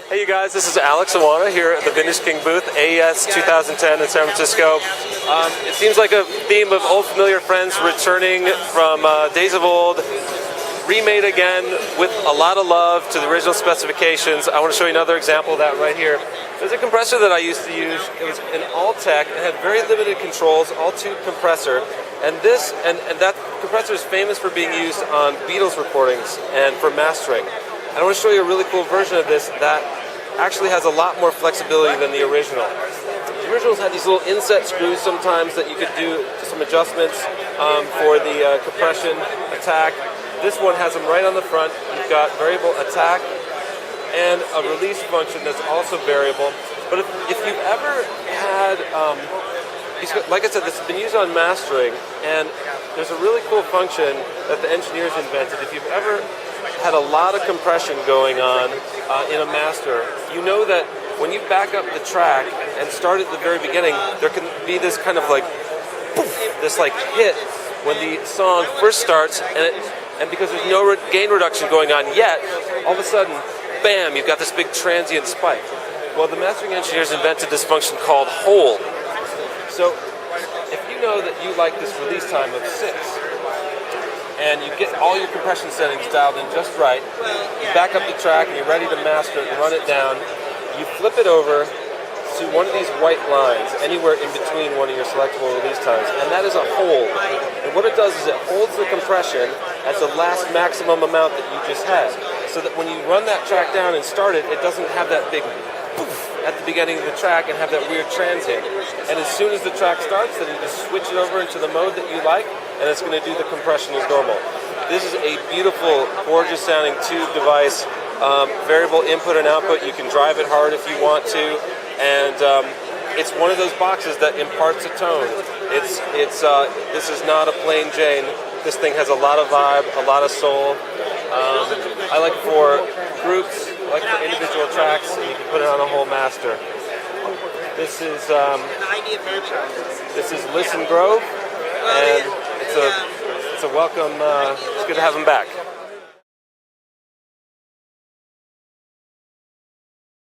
Hey you guys, this is Alex Oana here at the Vintage King booth, AES 2010 in San Francisco. It seems like a theme of old familiar friends returning from days of old, remade again with a lot of love to the original specifications. I want to show you another example of that right here. There's a compressor that I used to use. It was an all-tech. It had very limited controls, all-tube compressor. And that compressor is famous for being used on Beatles recordings and for mastering. And I want to show you a really cool version of this that actually has a lot more flexibility than the original. The originals had these little inset screws sometimes that you could do some adjustments for the compression, attack. This one has them right on the front. You've got variable attack and a release function that's also variable. But if you've ever had, like I said, this has been used on mastering, and there's a really cool function that the engineers invented. If you've ever had a lot of compression going on in a master, you know that when you back up the track and start at the very beginning, there can be this kind of like poof, this like hit when the song first starts, and because there's no gain reduction going on yet, all of a sudden, bam, you've got this big transient spike. Well, the mastering engineers invented this function called hold. So if you know that you like this release time of 6, and you get all your compression settings dialed in just right, you back up the track and you're ready to master it and run it down, you flip it over to one of these white lines, anywhere in between one of your selectable release times, and that is a hold. And what it does is it holds the compression at the last maximum amount that you just had, so that when you run that track down and start it, it doesn't have that big poof at the beginning of the track and have that weird transient. And as soon as the track starts, then you just switch it over into the mode that you like, and it's going to do the compression as normal. This is a beautiful, gorgeous sounding tube device, variable input and output. You can drive it hard if you want to, and it's one of those boxes that imparts a tone. This is not a plain Jane. This thing has a lot of vibe, a lot of soul. I like for groups, I like for individual tracks, and you can put it on a whole master. This is Lisson Grove, and it's a welcome. It's good to have him back.